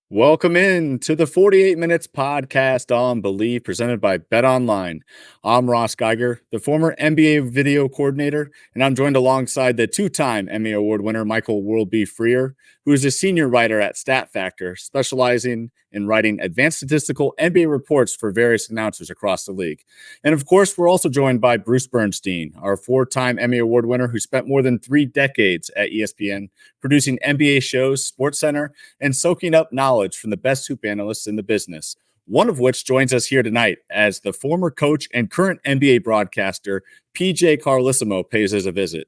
Welcome in to the 48 Minutes podcast on Believe, presented by Bet Online. I'm Ross Geiger, the former NBA video coordinator, and I'm joined alongside the two-time Emmy Award winner, Mikal World B. Freer, who is a senior writer at Stat Factor, specializing in writing advanced statistical NBA reports for various announcers across the league. And of course, we're also joined by Bruce Bernstein, our four-time Emmy Award winner who spent more than 3 decades at ESPN, producing NBA shows, SportsCenter, and soaking up knowledge from the best hoop analysts in the business, one of which joins us here tonight as the former coach and current NBA broadcaster, PJ Carlesimo, pays us a visit.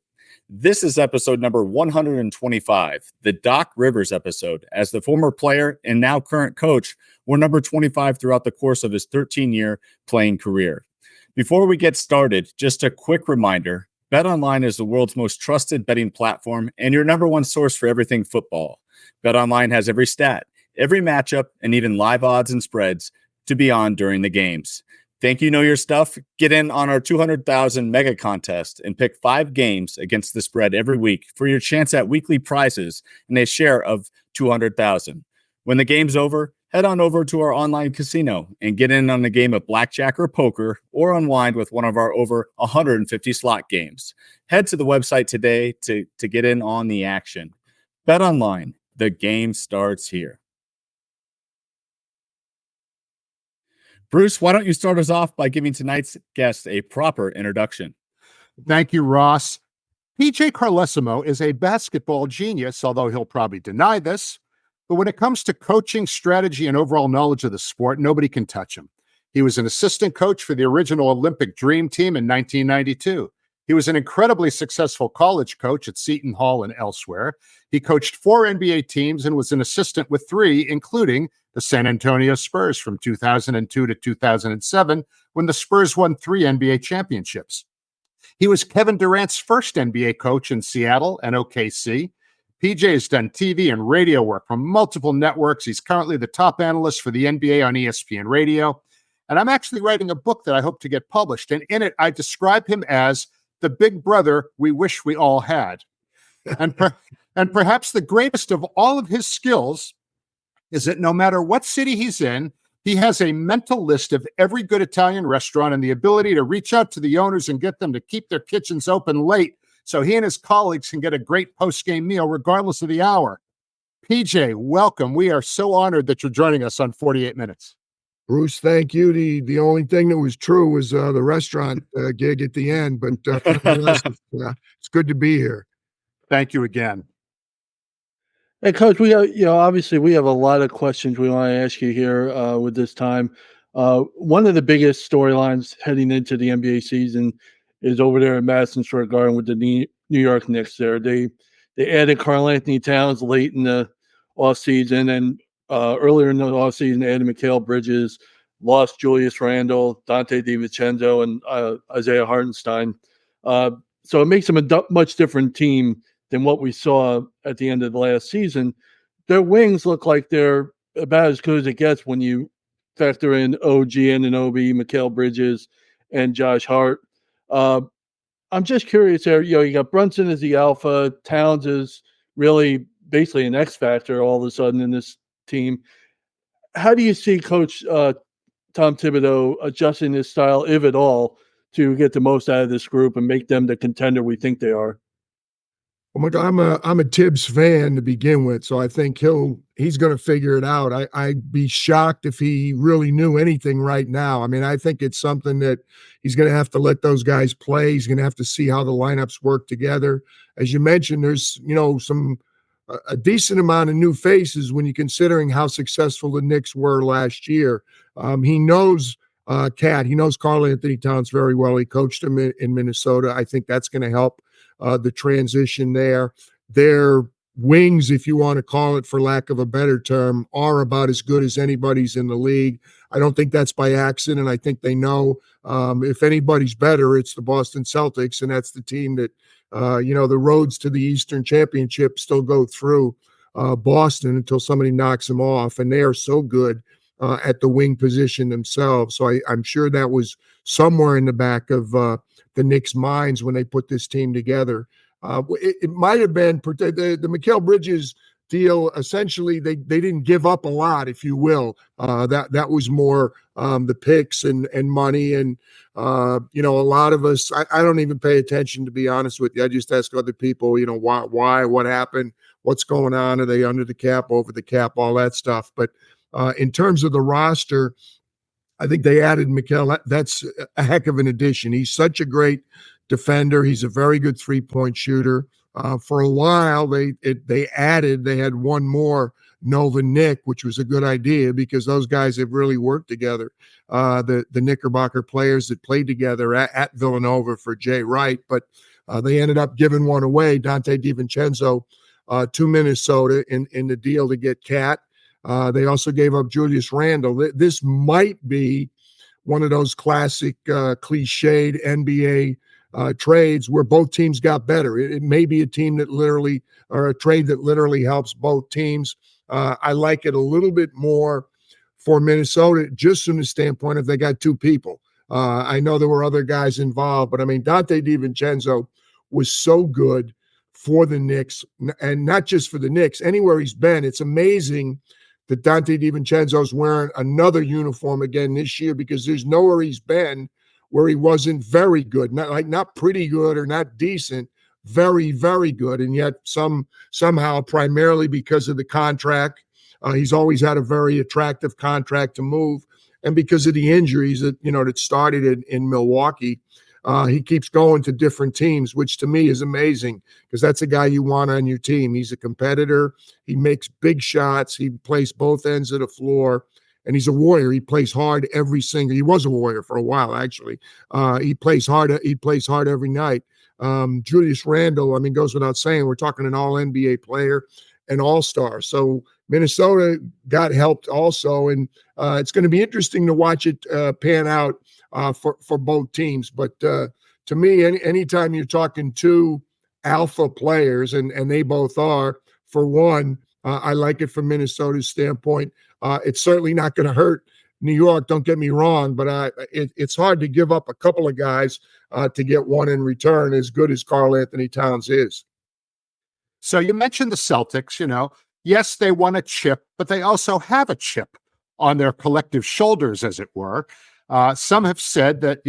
This is episode number 125, the Doc Rivers episode, as the former player and now current coach wore number 25 throughout the course of his 13-year playing career. Before we get started, just a quick reminder, BetOnline is the world's most trusted betting platform and your number one source for everything football. BetOnline has every stat, every matchup, and even live odds and spreads to be on during the games. Think you know your stuff? Get in on our 200,000 mega contest and pick 5 games against the spread every week for your chance at weekly prizes and a share of 200,000. When the game's over, head on over to our online casino and get in on a game of blackjack or poker, or unwind with one of our over 150 slot games. Head to the website today to get in on the action. Bet Online, the game starts here. Bruce, why don't you start us off by giving tonight's guest a proper introduction? Thank you, Ross. PJ Carlesimo is a basketball genius, although he'll probably deny this. But when it comes to coaching, strategy, and overall knowledge of the sport, nobody can touch him. He was an assistant coach for the original Olympic Dream Team in 1992. He was an incredibly successful college coach at Seton Hall and elsewhere. He coached 4 NBA teams and was an assistant with 3, including the San Antonio Spurs from 2002 to 2007, when the Spurs won 3 NBA championships. He was Kevin Durant's first NBA coach in Seattle and OKC. PJ has done TV and radio work from multiple networks. He's currently the top analyst for the NBA on ESPN Radio. And I'm actually writing a book that I hope to get published. And in it, I describe him as the big brother we wish we all had. And perhaps the greatest of all of his skills is that no matter what city he's in, he has a mental list of every good Italian restaurant and the ability to reach out to the owners and get them to keep their kitchens open late so he and his colleagues can get a great post-game meal regardless of the hour. PJ, welcome. We are so honored that you're joining us on 48 Minutes. Bruce, thank you. The only thing that was true was the restaurant gig at the end, but it's good to be here. Thank you again. Hey, Coach, we have, obviously we have a lot of questions we want to ask you here with this time. One of the biggest storylines heading into the NBA season is over there at Madison Square Garden with the New York Knicks there. They added Karl-Anthony Towns late in the offseason, and earlier in the offseason, they added Mikal Bridges, lost Julius Randle, Donte DiVincenzo, and Isaiah Hartenstein. So it makes them a much different team than what we saw at the end of the last season. Their wings look like they're about as good as it gets when you factor in OG Anunoby, Mikal Bridges, and Josh Hart. I'm just curious there, you got Brunson as the alpha, Towns is really basically an X factor all of a sudden in this team. How do you see Coach Tom Thibodeau adjusting his style, if at all, to get the most out of this group and make them the contender we think they are? Oh my God, I'm a Tibbs fan to begin with, so I think he's going to figure it out. I'd be shocked if he really knew anything right now. I mean, I think it's something that he's going to have to let those guys play. He's going to have to see how the lineups work together. As you mentioned, there's a decent amount of new faces when you're considering how successful the Knicks were last year. He knows Cat. He knows Karl-Anthony Towns very well. He coached him in Minnesota. I think that's going to help the transition there. Their wings, if you want to call it for lack of a better term, are about as good as anybody's in the league. I don't think that's by accident. I think they know if anybody's better, it's the Boston Celtics, and that's the team that, the roads to the Eastern Championship still go through Boston until somebody knocks them off, and they are so good at the wing position themselves. So I'm sure that was somewhere in the back of the Knicks' minds when they put this team together. It might have been the Mikal Bridges deal, essentially, they didn't give up a lot, if you will. That was more the picks and money. And, a lot of us, I don't even pay attention, to be honest with you. I just ask other people, why, what happened, what's going on? Are they under the cap, over the cap, all that stuff. But in terms of the roster, I think they added Mikal. That's a heck of an addition. He's such a great defender. He's a very good three-point shooter. For a while, they had one more, Nova Nick, which was a good idea because those guys have really worked together. The Knickerbocker players that played together at Villanova for Jay Wright, but they ended up giving one away, Donte DiVincenzo, to Minnesota in the deal to get Cat. They also gave up Julius Randle. This might be one of those classic cliched NBA trades where both teams got better. It may be a team that literally, or a trade that literally helps both teams. I like it a little bit more for Minnesota, just from the standpoint of they got two people. I know there were other guys involved, but I mean, Donte DiVincenzo was so good for the Knicks, and not just for the Knicks, anywhere he's been. It's amazing that Donte DiVincenzo's wearing another uniform again this year, because there's nowhere he's been where he wasn't very good, not pretty good or not decent, very, very good. And yet somehow, primarily because of the contract, he's always had a very attractive contract to move. And because of the injuries that started in Milwaukee, he keeps going to different teams, which to me is amazing, because that's a guy you want on your team. He's a competitor. He makes big shots. He plays both ends of the floor. And he's a warrior. He plays hard he was a warrior for a while, actually. He plays hard every night. Julius Randle, goes without saying, we're talking an all-NBA player, an all-star. So Minnesota got helped also. And it's going to be interesting to watch it pan out for both teams. But to me, anytime you're talking two alpha players, and they both are, for one, I like it from Minnesota's standpoint. It's certainly not going to hurt New York, don't get me wrong, but it's hard to give up a couple of guys to get one in return, as good as Karl-Anthony Towns is. So you mentioned the Celtics, yes, they won a chip, but they also have a chip on their collective shoulders, as it were. Some have said that,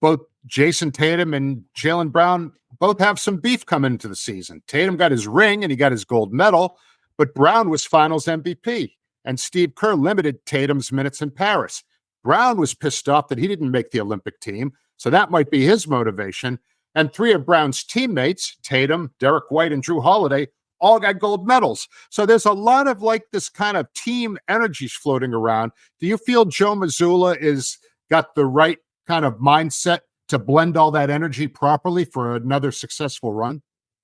both Jayson Tatum and Jaylen Brown both have some beef coming into the season. Tatum got his ring and he got his gold medal, but Brown was finals MVP. And Steve Kerr limited Tatum's minutes in Paris. Brown was pissed off that he didn't make the Olympic team, so that might be his motivation. And three of Brown's teammates, Tatum, Derek White, and Drew Holiday, all got gold medals. So there's a lot of this kind of team energies floating around. Do you feel Joe Mazzulla is got the right kind of mindset to blend all that energy properly for another successful run?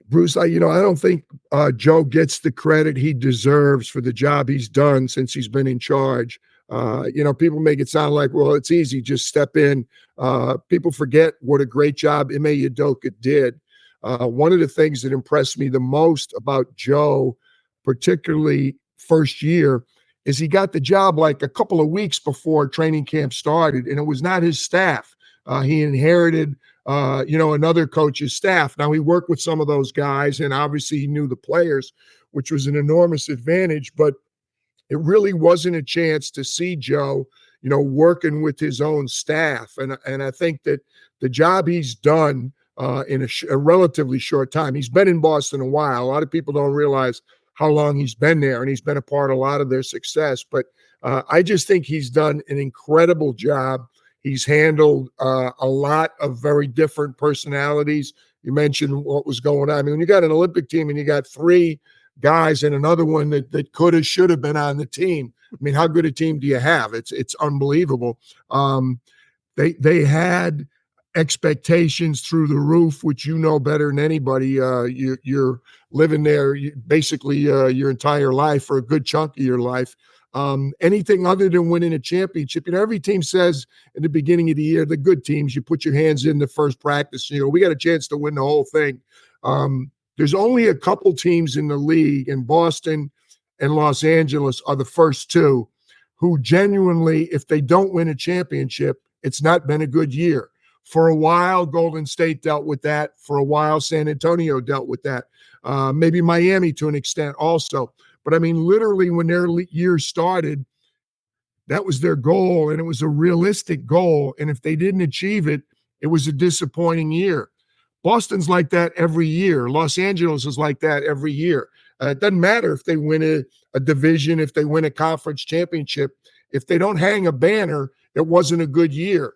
Bruce, I don't think Joe gets the credit he deserves for the job he's done since he's been in charge. People make it sound like, well, it's easy, just step in. People forget what a great job Ime Udoka did. One of the things that impressed me the most about Joe, particularly first year, is he got the job like a couple of weeks before training camp started, and it was not his staff. He inherited another coach's staff. Now, he worked with some of those guys, and obviously he knew the players, which was an enormous advantage, but it really wasn't a chance to see Joe, working with his own staff. And I think that the job he's done in a relatively short time, he's been in Boston a while. A lot of people don't realize how long he's been there, and he's been a part of a lot of their success. But I just think he's done an incredible job. He's handled a lot of very different personalities. You mentioned what was going on. When you got an Olympic team and you got three guys and another one that could have, should have been on the team, how good a team do you have? It's unbelievable. They had expectations through the roof, which better than anybody. You're living there basically your entire life, or a good chunk of your life. Anything other than winning a championship, every team says at the beginning of the year, the good teams, you put your hands in the first practice, we got a chance to win the whole thing. There's only a couple teams in the league, and Boston and Los Angeles are the first two, who genuinely, if they don't win a championship, it's not been a good year. For a while, Golden State dealt with that. For a while, San Antonio dealt with that. maybe Miami to an extent also. But I mean, literally when their year started, that was their goal, and it was a realistic goal. And if they didn't achieve it, it was a disappointing year. Boston's like that every year. Los Angeles is like that every year. It doesn't matter if they win a division, if they win a conference championship. If they don't hang a banner, it wasn't a good year.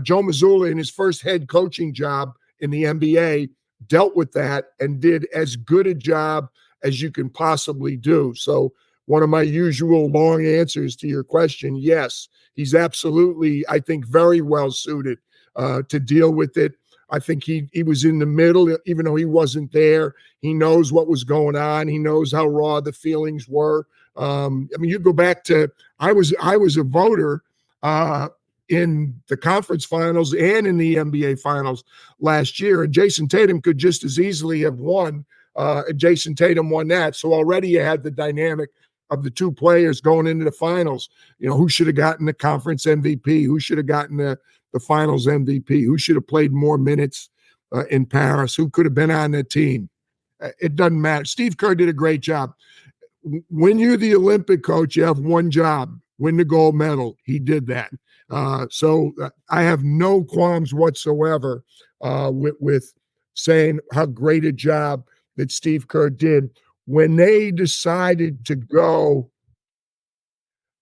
Joe Mazzulla, in his first head coaching job in the NBA, dealt with that and did as good a job as you can possibly do. So one of my usual long answers to your question, yes, he's absolutely, I think, very well suited to deal with it. I think he was in the middle, even though he wasn't there. He knows what was going on. He knows how raw the feelings were. I mean, you go back to, I was a voter in the conference finals and in the NBA finals last year, and Jayson Tatum could just as easily have won. Jayson Tatum won that. So already you had the dynamic of the two players going into the finals. You know, who should have gotten the conference MVP? Who should have gotten the finals MVP? Who should have played more minutes in Paris? Who could have been on the team? It doesn't matter. Steve Kerr did a great job. When you're the Olympic coach, you have one job: win the gold medal. He did that. So I have no qualms whatsoever with saying how great a job that Steve Kerr did. When they decided to go,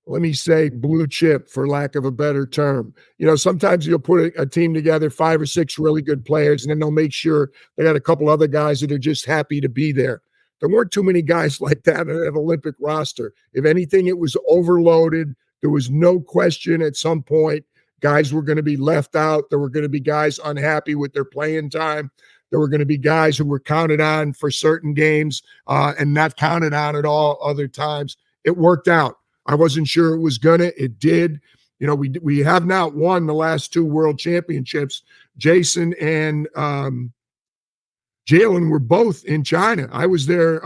let me say, blue chip, for lack of a better term. You know, sometimes you'll put a team together, 5 or 6 really good players, and then they'll make sure they got a couple other guys that are just happy to be there. There weren't too many guys like that on an Olympic roster. If anything, it was overloaded. There was no question at some point guys were going to be left out. There were going to be guys unhappy with their playing time. There were going to be guys who were counted on for certain games and not counted on at all other times. It worked out. I wasn't sure it was gonna. It did. You know, we have not won the last 2 world championships. Jayson and Jaylen were both in China. I was there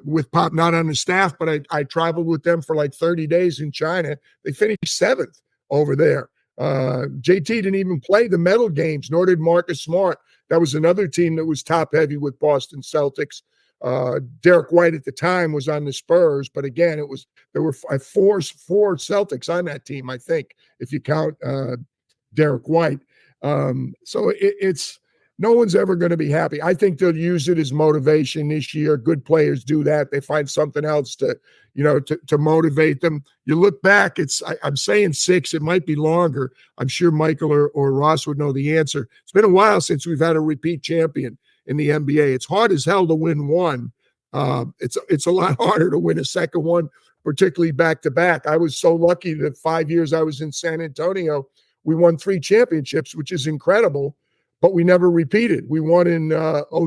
with Pop, not on the staff, but I traveled with them for like 30 days in China. They finished 7th over there. JT didn't even play the medal games, nor did Marcus Smart. That was another team that was top heavy with Boston Celtics. Derek White at the time was on the Spurs, but again, there were four Celtics on that team, I think, if you count Derek White. So it's no one's ever going to be happy. I think they'll use it as motivation this year. Good players do that. They find something else to motivate them. You look back, I'm saying 6, it might be longer. I'm sure Michael or Ross would know the answer. It's been a while since we've had a repeat champion in the NBA. It's hard as hell to win one. It's a lot harder to win a second one, particularly back-to-back. I was so lucky that 5 years I was in San Antonio, we won 3 championships, which is incredible, but we never repeated. We won in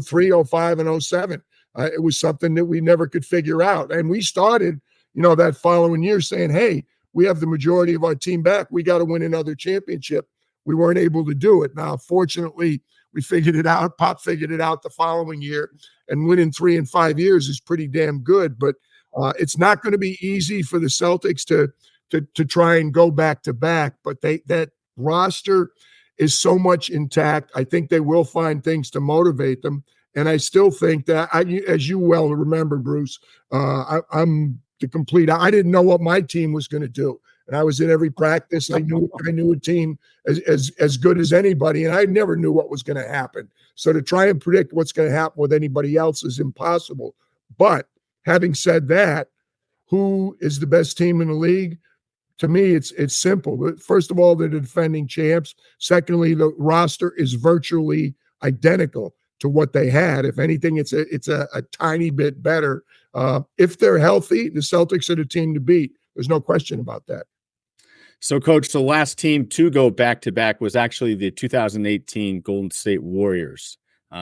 03, 05, and 07. It was something that we never could figure out. And we started, that following year saying, hey, we have the majority of our team back. We got to win another championship. We weren't able to do it. Now, fortunately, we figured it out. Pop figured it out the following year, and winning 3 and 5 years is pretty damn good. But it's not going to be easy for the Celtics to try and go back to back. But that roster is so much intact. I think they will find things to motivate them. And I still think that, as you well remember, Bruce, I'm the complete. I didn't know what my team was going to do, and I was in every practice. I knew a team as good as anybody, and I never knew what was going to happen. So to try and predict what's going to happen with anybody else is impossible. But having said that, who is the best team in the league? To me, it's simple. First of all, they're the defending champs. Secondly, the roster is virtually identical to what they had. If anything, it's a tiny bit better. If they're healthy, the Celtics are the team to beat. There's no question about that. So, Coach, the last team to go back-to-back was actually the 2018 Golden State Warriors.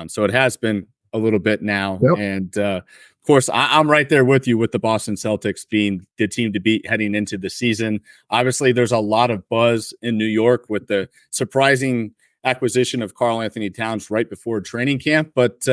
So it has been a little bit now. Yep. And, of course, I'm right there with you with the Boston Celtics being the team to beat heading into the season. Obviously, there's a lot of buzz in New York with the surprising acquisition of Karl-Anthony Towns right before training camp. But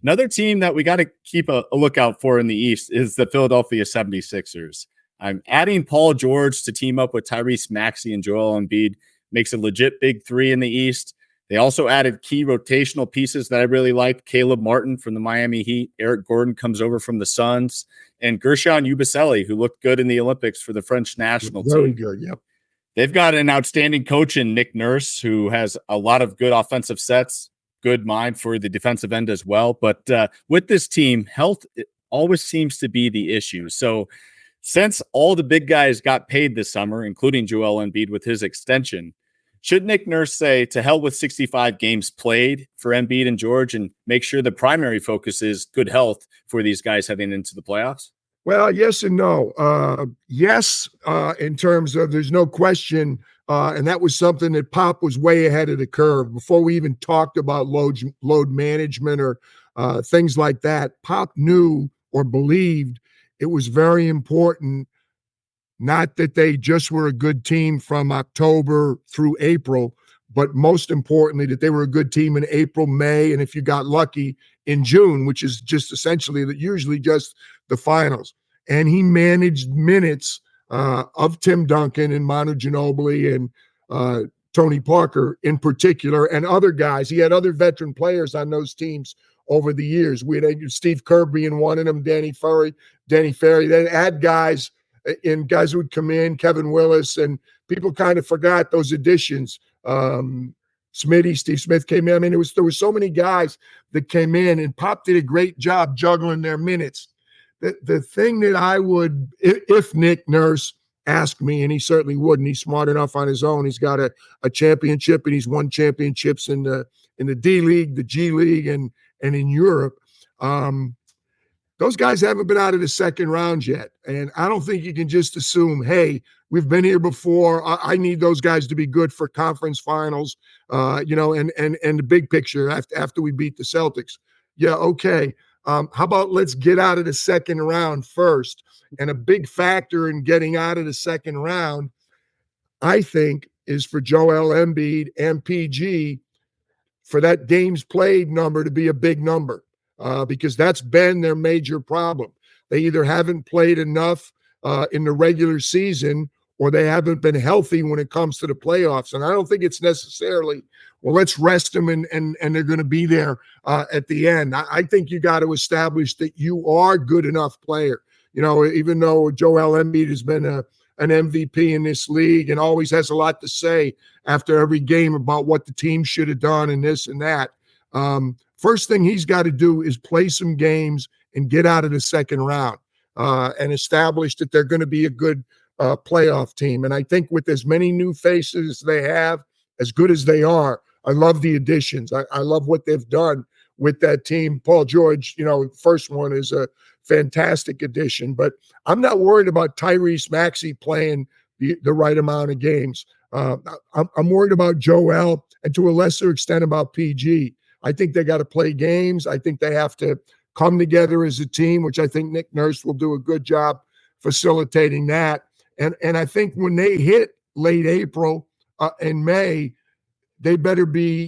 another team that we got to keep a lookout for in the East is the Philadelphia 76ers. I'm adding Paul George to team up with Tyrese Maxey and Joel Embiid makes a legit big 3 in the East. They also added key rotational pieces that I really liked. Caleb Martin from the Miami Heat. Eric Gordon comes over from the Suns. And Gershon Yabusele, who looked good in the Olympics for the French national team. Very good, yep. They've got an outstanding coach in Nick Nurse, who has a lot of good offensive sets, good mind for the defensive end as well. But with this team, health always seems to be the issue. So since all the big guys got paid this summer, including Joel Embiid with his extension, should Nick Nurse say to hell with 65 games played for Embiid and George and make sure the primary focus is good health for these guys heading into the playoffs? Well, yes and no. Yes, in terms of there's no question, and that was something that Pop was way ahead of the curve before we even talked about load management or things like that. Pop knew or believed it was very important, not that they just were a good team from October through April, but most importantly, that they were a good team in April, May, and if you got lucky, in June, which is just essentially usually just the finals. And he managed minutes of Tim Duncan and Manu Ginobili and Tony Parker in particular, and other guys. He had other veteran players on those teams over the years. We had Steve Kerr being one of them, Danny Ferry. They had guys who would come in, Kevin Willis, and people kind of forgot those additions. Steve Smith came in. I mean, there were so many guys that came in, and Pop did a great job juggling their minutes. The thing that I would, if Nick Nurse asked me, and he certainly wouldn't, he's smart enough on his own. He's got a championship, and he's won championships in the D League, the G League, and in Europe. Those guys haven't been out of the second round yet. And I don't think you can just assume, hey, we've been here before. I need those guys to be good for conference finals, and the big picture after we beat the Celtics. Yeah, okay. How about let's get out of the second round first? And a big factor in getting out of the second round, I think, is for Joel Embiid and PG for that games played number to be a big number. Because that's been their major problem. They either haven't played enough in the regular season, or they haven't been healthy when it comes to the playoffs. And I don't think it's necessarily, well, let's rest them and they're going to be there at the end. I think you got to establish that you are a good enough player. You know, even though Joel Embiid has been an MVP in this league and always has a lot to say after every game about what the team should have done and this and that. First thing he's got to do is play some games and get out of the second round and establish that they're going to be a good playoff team. And I think with as many new faces they have, as good as they are, I love the additions. I love what they've done with that team. Paul George, first one is a fantastic addition. But I'm not worried about Tyrese Maxey playing the right amount of games. I'm worried about Joel and to a lesser extent about PG. I think they got to play games. I think they have to come together as a team, which I think Nick Nurse will do a good job facilitating that. And I think when they hit late April and May, they better be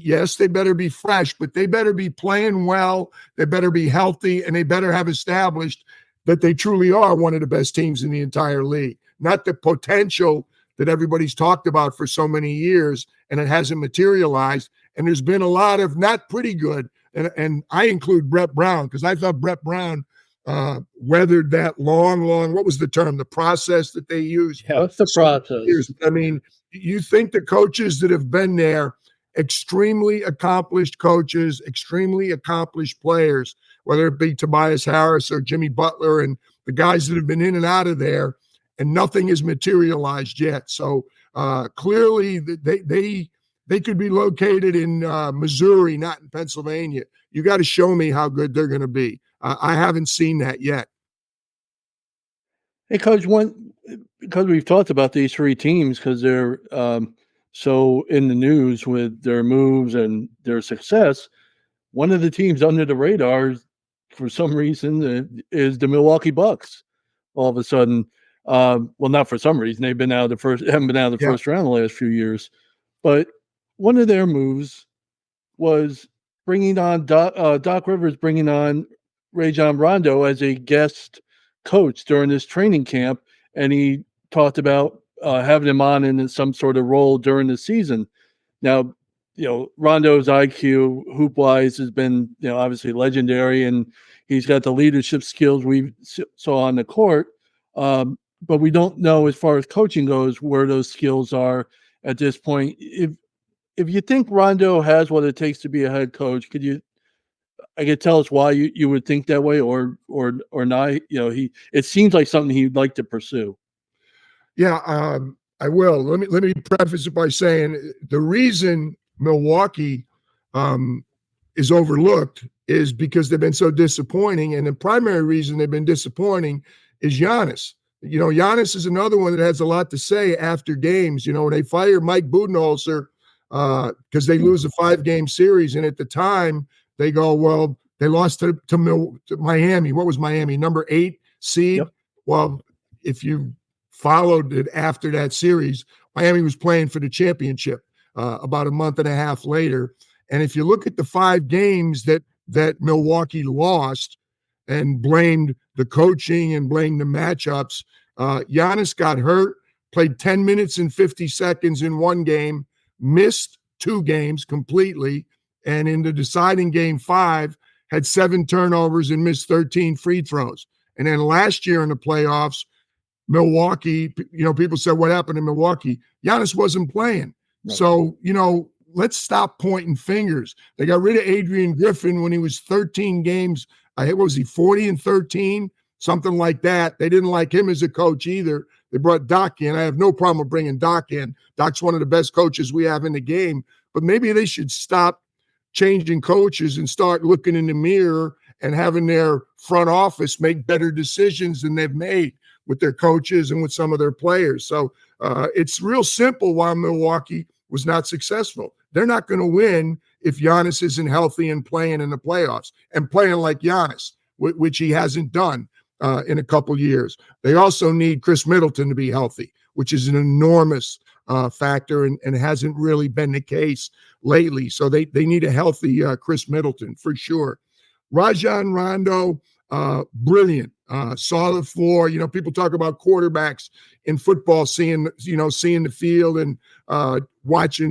fresh, but they better be playing well. They better be healthy, and they better have established that they truly are one of the best teams in the entire league. Not the potential that everybody's talked about for so many years, and it hasn't materialized. And there's been a lot of not pretty good, and I include Brett Brown because I thought Brett Brown weathered that long, what was the term? The process that they used. Yeah, what's the process? Years. I mean, you think the coaches that have been there, extremely accomplished coaches, extremely accomplished players, whether it be Tobias Harris or Jimmy Butler and the guys that have been in and out of there, and nothing has materialized yet. So clearly they could be located in Missouri, not in Pennsylvania. You got to show me how good they're going to be. I haven't seen that yet. Hey, Coach, because we've talked about these three teams because they're so in the news with their moves and their success, one of the teams under the radar for some reason is the Milwaukee Bucks. All of a sudden, well, not for some reason, haven't been out of the first round the last few years, but one of their moves was bringing on Doc Rivers, bringing on Rajon Rondo as a guest coach during this training camp, and he talked about having him on in some sort of role during the season. Now, Rondo's IQ hoop wise has been, obviously legendary, and he's got the leadership skills we saw on the court. But we don't know, as far as coaching goes, where those skills are at this point. If you think Rondo has what it takes to be a head coach, could tell us why you would think that way, or not? It seems like something he'd like to pursue. Yeah, I will. Let me preface it by saying the reason Milwaukee is overlooked is because they've been so disappointing, and the primary reason they've been disappointing is Giannis. Giannis is another one that has a lot to say after games. When they fire Mike Budenholzer because they lose a 5-game series, and at the time they go, well, they lost to Miami. What was Miami? Number 8 seed. Yep. Well, if you followed it after that series, Miami was playing for the championship about a month and a half later. And if you look at the 5 games that Milwaukee lost and blamed the coaching and blamed the matchups, Giannis got hurt, played 10 minutes and 50 seconds in one game, missed 2 games completely, and in the deciding game 5, had 7 turnovers and missed 13 free throws. And then last year in the playoffs, Milwaukee, people said, what happened in Milwaukee? Giannis wasn't playing. Right. So, let's stop pointing fingers. They got rid of Adrian Griffin when he was 13 games. What was he, 40-13? Something like that. They didn't like him as a coach either. They brought Doc in. I have no problem with bringing Doc in. Doc's one of the best coaches we have in the game. But maybe they should stop changing coaches and start looking in the mirror and having their front office make better decisions than they've made with their coaches and with some of their players. So it's real simple why Milwaukee was not successful. They're not going to win if Giannis isn't healthy and playing in the playoffs and playing like Giannis, which he hasn't done in a couple years. They also need Khris Middleton to be healthy, which is an enormous factor and hasn't really been the case lately. So they need a healthy Khris Middleton for sure. Rajon Rondo, brilliant, saw the floor. People talk about quarterbacks in football, seeing the field and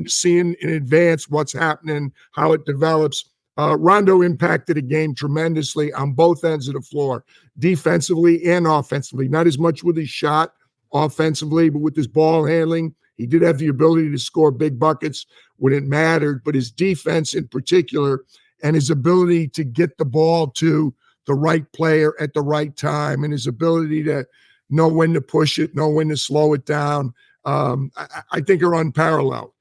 seeing in advance what's happening, how it develops. Rondo impacted a game tremendously on both ends of the floor, defensively and offensively. Not as much with his shot offensively, but with his ball handling. He did have the ability to score big buckets when it mattered, but his defense in particular and his ability to get the ball to the right player at the right time and his ability to know when to push it, know when to slow it down, I think are unparalleled.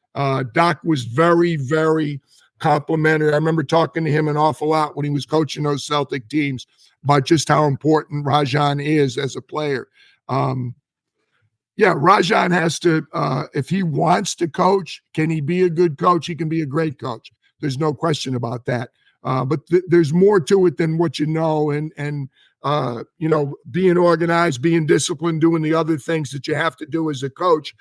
Doc was very, very complimentary. I remember talking to him an awful lot when he was coaching those Celtic teams about just how important Rajon is as a player. Rajon has to, if he wants to coach, can he be a good coach? He can be a great coach. There's no question about that. But there's more to it than what and being organized, being disciplined, doing the other things that you have to do as a coach.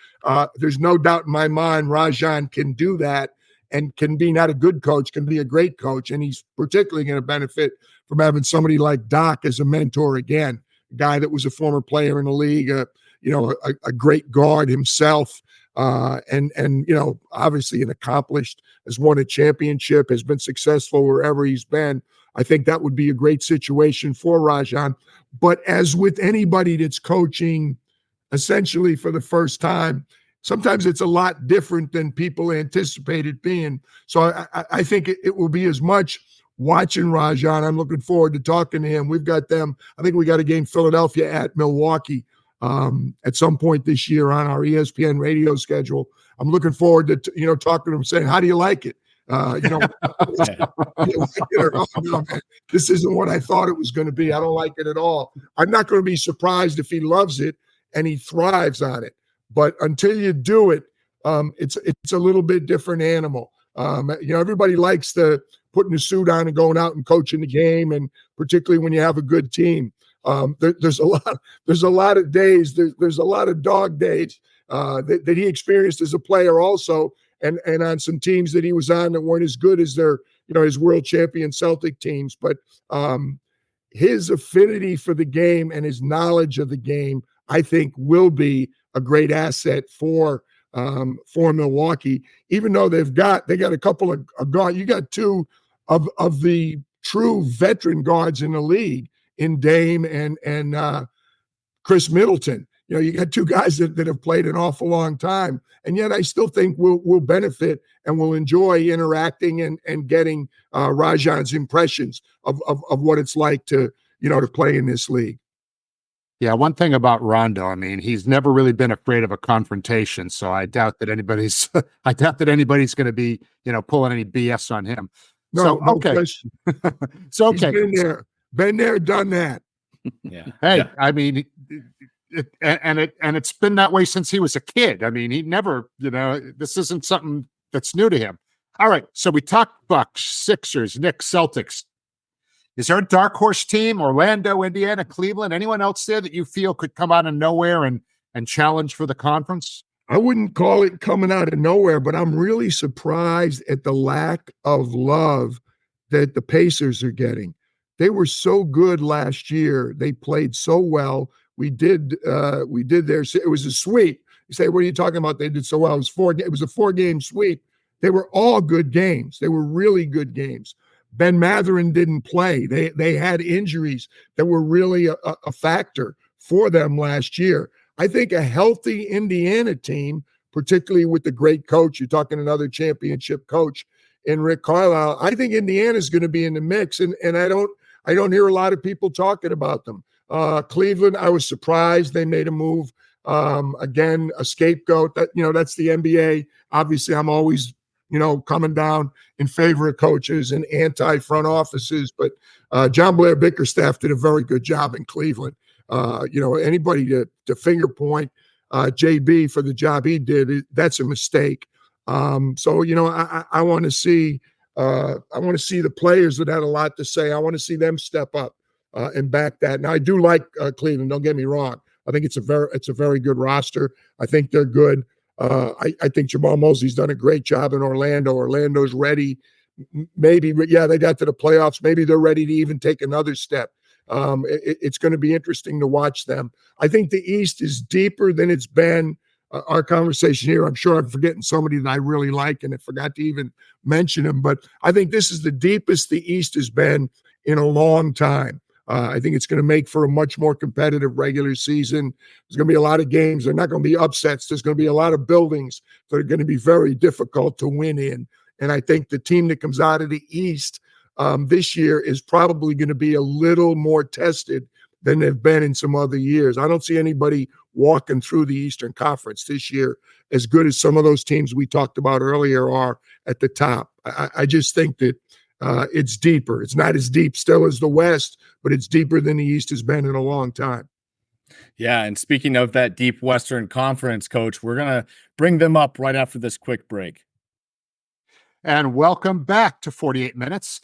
There's no doubt in my mind Rajon can do that and can be not a good coach, can be a great coach. And he's particularly going to benefit from having somebody like Doc as a mentor again, a guy that was a former player in the league, a great guard himself. And obviously an accomplished, has won a championship, has been successful wherever he's been. I think that would be a great situation for Rajon. But as with anybody that's coaching essentially for the first time, sometimes it's a lot different than people anticipate it being. So I think it will be as much watching Rajon. I'm looking forward to talking to him. We've got them. I think we got a game Philadelphia at Milwaukee at some point this year on our ESPN radio schedule. I'm looking forward to, talking to him, saying, how do you like it? This isn't what I thought it was going to be. I don't like it at all. I'm not going to be surprised if he loves it and he thrives on it. But until you do it, it's a little bit different animal. Everybody likes putting the suit on and going out and coaching the game, and particularly when you have a good team. There's a lot of days. There's a lot of dog days that he experienced as a player also, and on some teams that he was on that weren't as good as their his world champion Celtic teams. But his affinity for the game and his knowledge of the game, I think, will be a great asset for for Milwaukee, even though they got a couple of guards. You got two of the true veteran guards in the league in Dame and Khris Middleton. You got two guys that have played an awful long time, and yet I still think we'll benefit and we'll enjoy interacting and getting Rajon's impressions of what it's like to play in this league. Yeah, one thing about Rondo, I mean, he's never really been afraid of a confrontation, so I doubt that anybody's going to be, pulling any BS on him. No, so okay, so okay, he's been there, done that. Yeah. Hey, yeah. I mean, it's been that way since he was a kid. I mean, he never, this isn't something that's new to him. All right, so we talked Bucks, Sixers, Knicks, Celtics. Is there a dark horse team, Orlando, Indiana, Cleveland, anyone else there that you feel could come out of nowhere and challenge for the conference? I wouldn't call it coming out of nowhere, but I'm really surprised at the lack of love that the Pacers are getting. They were so good last year. They played so well. We did their, it was a sweep. You say, what are you talking about? They did so well. It was a 4-game sweep. They were all good games. They were really good games. Ben Mathurin didn't play. They had injuries that were really a factor for them last year. I think a healthy Indiana team, particularly with the great coach, you're talking another championship coach in Rick Carlisle, I think Indiana's going to be in the mix, and I don't hear a lot of people talking about them. Cleveland, I was surprised they made a move. Again, a scapegoat. That's the NBA. Obviously, I'm always coming down in favor of coaches and anti-front offices. But John Blair Bickerstaff did a very good job in Cleveland. Anybody to finger point JB for the job he did, that's a mistake. I want to see the players that had a lot to say. I want to see them step up and back that. Now, I do like Cleveland. Don't get me wrong. I think it's a very good roster. I think they're good. I think Jamal Mosley's done a great job in Orlando. Orlando's ready. Maybe, they got to the playoffs. Maybe they're ready to even take another step. It's going to be interesting to watch them. I think the East is deeper than it's been. Our conversation here, I'm sure I'm forgetting somebody that I really like, and I forgot to even mention him, but I think this is the deepest the East has been in a long time. I think it's going to make for a much more competitive regular season. There's going to be a lot of games. They're not going to be upsets. There's going to be a lot of buildings that are going to be very difficult to win in. And I think the team that comes out of the East this year is probably going to be a little more tested than they've been in some other years. I don't see anybody walking through the Eastern Conference this year as good as some of those teams we talked about earlier are at the top. I just think that it's deeper. It's not as deep still as the West, but it's deeper than the East has been in a long time. Yeah, and speaking of that deep Western Conference, Coach, we're going to bring them up right after this quick break. And welcome back to 48 Minutes.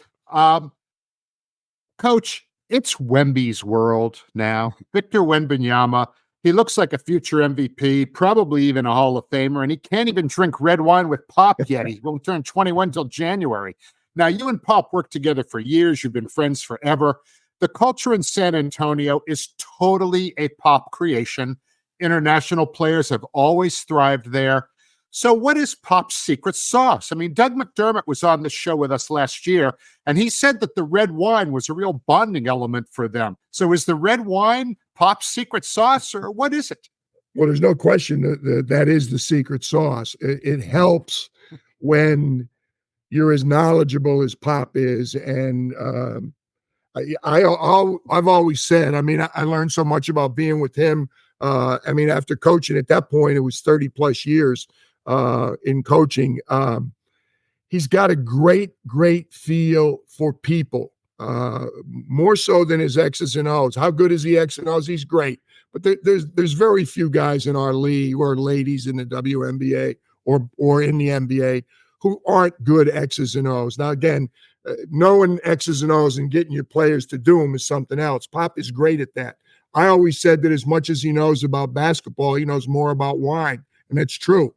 Coach, it's Wemby's world now. Victor Wembanyama, he looks like a future MVP, probably even a Hall of Famer, and he can't even drink red wine with Pop yet. He won't turn 21 till January. Now, you and Pop worked together for years. You've been friends forever. The culture in San Antonio is totally a Pop creation. International players have always thrived there. So what is Pop's secret sauce? I mean, Doug McDermott was on the show with us last year, and he said that the red wine was a real bonding element for them. So is the red wine Pop's secret sauce, or what is it? Well, there's no question that is the secret sauce. It helps when you're as knowledgeable as Pop is. And I've always said, I mean, I learned so much about being with him. After coaching at that point, it was 30 plus years in coaching. He's got a great feel for people, more so than his X's and O's. How good is he X and O's? He's great. But there's very few guys in our league or ladies in the WNBA or in the NBA who aren't good X's and O's. Now, again, knowing X's and O's and getting your players to do them is something else. Pop is great at that. I always said that as much as he knows about basketball, he knows more about wine, and that's true.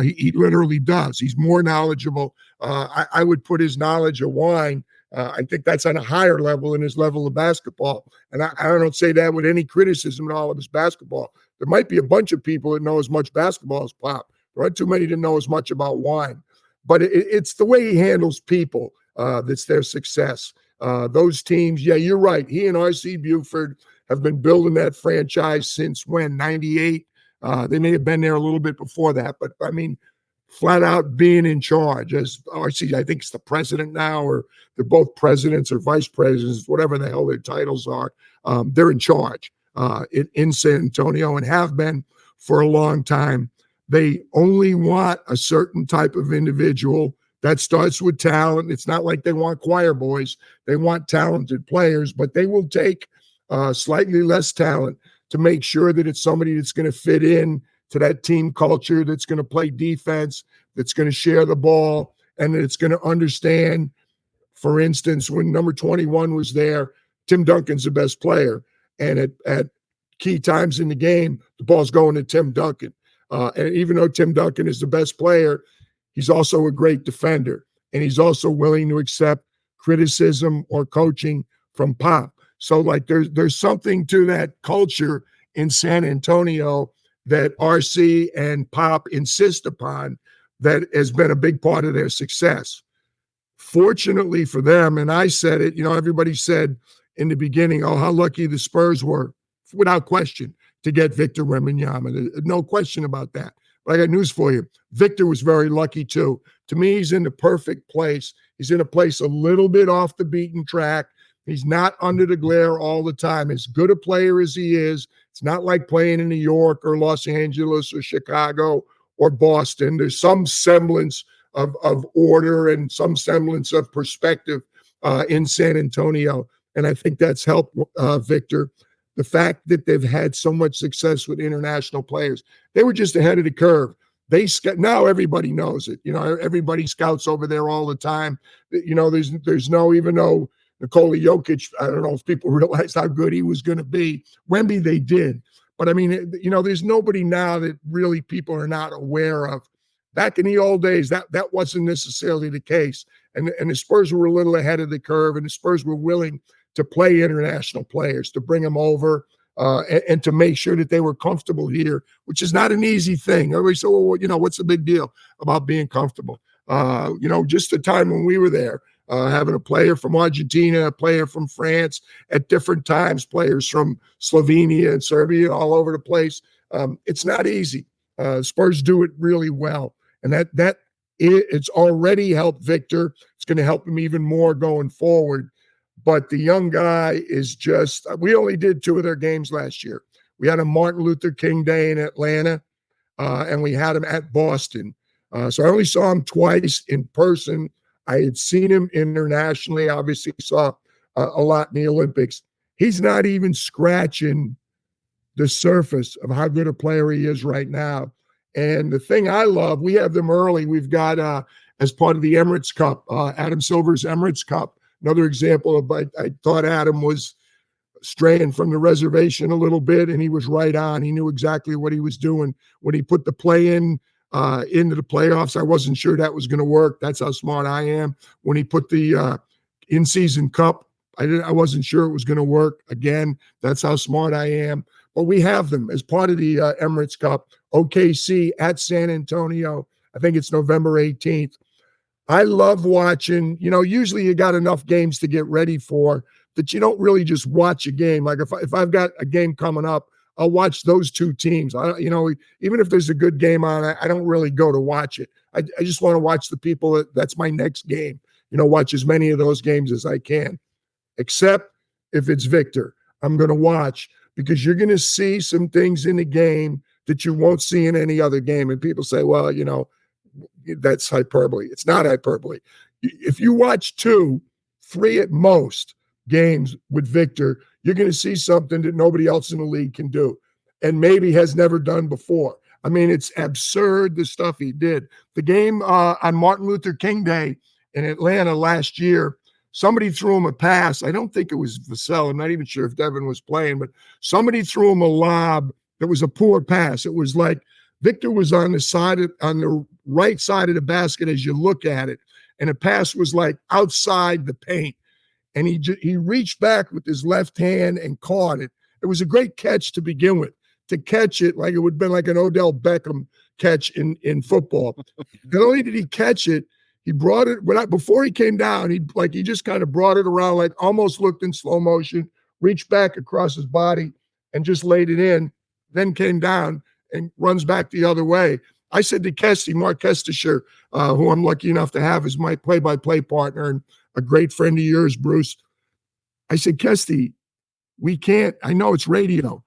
He literally does. He's more knowledgeable. I would put his knowledge of wine, I think that's on a higher level than his level of basketball. And I don't say that with any criticism in all of his basketball. There might be a bunch of people that know as much basketball as Pop, There aren't too many that know as much about wine. But it's the way he handles people that's their success. Those teams, yeah, you're right. He and RC Buford have been building that franchise since when? 98? They may have been there a little bit before that. But, I mean, flat out being in charge. As RC, I think, is the president now, or they're both presidents or vice presidents, whatever the hell their titles are. They're in charge in San Antonio and have been for a long time. They only want a certain type of individual that starts with talent. It's not like they want choir boys. They want talented players, but they will take slightly less talent to make sure that it's somebody that's going to fit in to that team culture, that's going to play defense, that's going to share the ball, and that it's going to understand. For instance, when number 21 was there, Tim Duncan's the best player. And at key times in the game, the ball's going to Tim Duncan. And even though Tim Duncan is the best player, he's also a great defender. And he's also willing to accept criticism or coaching from Pop. So, like, there's something to that culture in San Antonio that RC and Pop insist upon that has been a big part of their success. Fortunately for them, and I said it, everybody said in the beginning, oh, how lucky the Spurs were, without question, to get Victor Wembanyama. No question about that. But I got news for you. Victor was very lucky too. To me, he's in the perfect place. He's in a place a little bit off the beaten track. He's not under the glare all the time. As good a player as he is, it's not like playing in New York or Los Angeles or Chicago or Boston. There's some semblance of order and some semblance of perspective in San Antonio. And I think that's helped Victor. The fact that they've had so much success with international players, they were just ahead of the curve. Now everybody knows it. Everybody scouts over there all the time. There's no, even though Nikola Jokic, I don't know if people realized how good he was going to be. Wemby, they did. But I mean, there's nobody now that really people are not aware of. Back in the old days, that wasn't necessarily the case. And the Spurs were a little ahead of the curve, and the Spurs were willing to play international players, to bring them over, and to make sure that they were comfortable here, which is not an easy thing. Everybody said, well, what's the big deal about being comfortable? Just the time when we were there, having a player from Argentina, a player from France at different times, players from Slovenia and Serbia, all over the place. It's not easy. Spurs do it really well. And it's already helped Victor. It's going to help him even more going forward. But the young guy is just, we only did 2 of their games last year. We had a Martin Luther King Day in Atlanta, and we had him at Boston. So I only saw him twice in person. I had seen him internationally, obviously saw a lot in the Olympics. He's not even scratching the surface of how good a player he is right now. And the thing I love, we have them early. We've got, as part of the Emirates Cup, Adam Silver's Emirates Cup. Another example of, I thought Adam was straying from the reservation a little bit, and he was right on. He knew exactly what he was doing. When he put the play in into the playoffs, I wasn't sure that was going to work. That's how smart I am. When he put the in-season cup, I wasn't sure it was going to work. Again, that's how smart I am. But we have them as part of the Emirates Cup, OKC at San Antonio. I think it's November 18th. I love watching, usually you got enough games to get ready for that you don't really just watch a game. Like if I've got a game coming up, I'll watch those 2 teams. Even if there's a good game on, I don't really go to watch it. I just want to watch the people. That's my next game. Watch as many of those games as I can, except if it's Victor. I'm going to watch because you're going to see some things in the game that you won't see in any other game. And people say, well, that's hyperbole. It's not hyperbole. If you watch 2, 3 at most games with Victor, you're going to see something that nobody else in the league can do and maybe has never done before. I mean, it's absurd, the stuff he did. The game on Martin Luther King Day in Atlanta last year, somebody threw him a pass. I don't think it was Vassell. I'm not even sure if Devin was playing, but somebody threw him a lob that was a poor pass. It was like Victor was on the right side of the basket as you look at it, and the pass was like outside the paint. And he reached back with his left hand and caught it. It was a great catch to begin with. To catch it like it would have been like an Odell Beckham catch in football. Not only did he catch it, he brought it before he came down. He just kind of brought it around, like almost looked in slow motion, reached back across his body, and just laid it in. Then came down and runs back the other way. I said to Marc Kestecher, who I'm lucky enough to have as my play-by-play partner and a great friend of yours, Bruce. I said, Kesty, we can't. I know it's radio.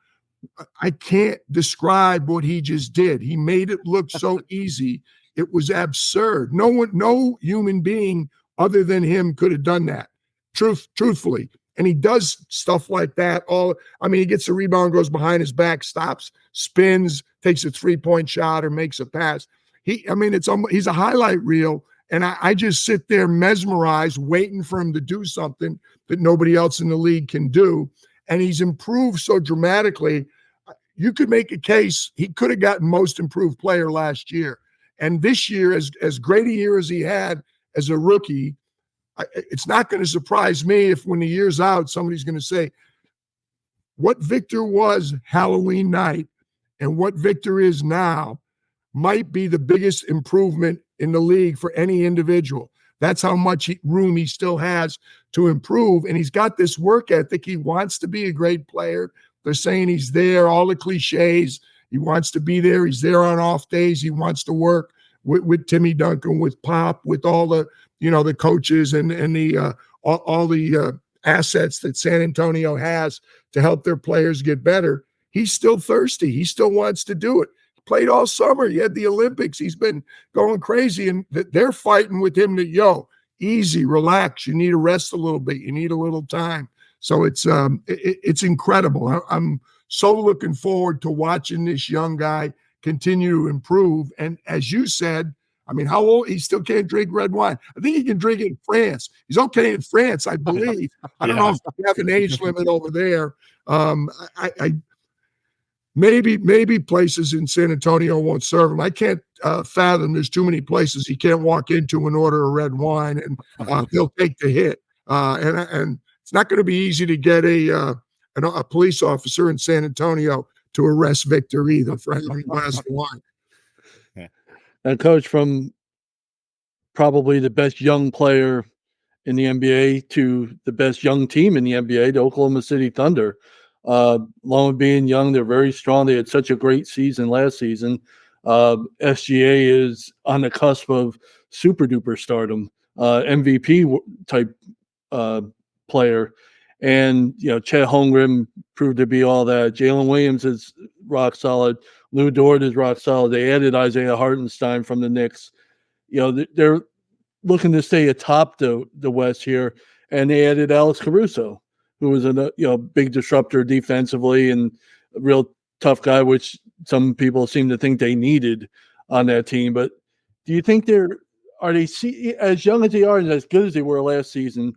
I can't describe what he just did. He made it look so easy. It was absurd. No human being other than him could have done that. Truthfully. And he does stuff like that. He gets a rebound, goes behind his back, stops, spins, takes a 3-point shot or makes a pass. He's a highlight reel. And I just sit there mesmerized, waiting for him to do something that nobody else in the league can do. And he's improved so dramatically. You could make a case he could have gotten most improved player last year. And this year, as great a year as he had as a rookie, it's not going to surprise me if when the year's out, somebody's going to say, what Victor was Halloween night and what Victor is now might be the biggest improvement in the league for any individual. That's how much room he still has to improve. And he's got this work ethic. He wants to be a great player. They're saying he's there, all the cliches. He wants to be there. He's there on off days. He wants to work with Timmy Duncan, with Pop, with all the, the coaches and all the assets that San Antonio has to help their players get better. He's still thirsty. He still wants to do it. He played all summer. He had the Olympics. He's been going crazy, and they're fighting with him to, easy, relax. You need to rest a little bit. You need a little time. So it's incredible. I'm so looking forward to watching this young guy continue to improve. And as you said, how old? He still can't drink red wine. I think he can drink it in France. He's okay in France, I believe. I don't know if they have an age limit over there. Maybe places in San Antonio won't serve him. I can't fathom there's too many places he can't walk into and order a red wine, and he'll take the hit. And it's not going to be easy to get a police officer in San Antonio to arrest Victor either for having a glass of wine. And Coach, from probably the best young player in the NBA to the best young team in the NBA, the Oklahoma City Thunder. Along with being young, they're very strong. They had such a great season last season. SGA is on the cusp of super-duper stardom, MVP type player. And, Chet Holmgren proved to be all that. Jaylen Williams is rock solid. Lou Dort is rock solid. They added Isaiah Hartenstein from the Knicks. They're looking to stay atop the West here. And they added Alex Caruso, who was a big disruptor defensively and a real tough guy, which some people seem to think they needed on that team. But do you think are they as young as they are and as good as they were last season?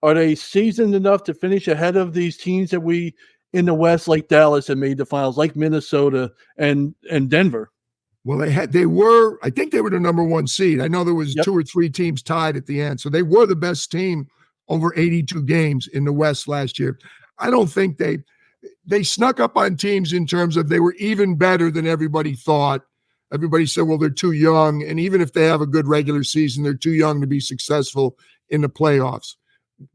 Are they seasoned enough to finish ahead of these teams that we in the West, like Dallas, that made the finals, like Minnesota and Denver? Well, I think they were the number one seed. I know there was 2 or 3 teams tied at the end. So they were the best team over 82 games in the West last year. I don't think they snuck up on teams in terms of they were even better than everybody thought. Everybody said, well, they're too young. And even if they have a good regular season, they're too young to be successful in the playoffs.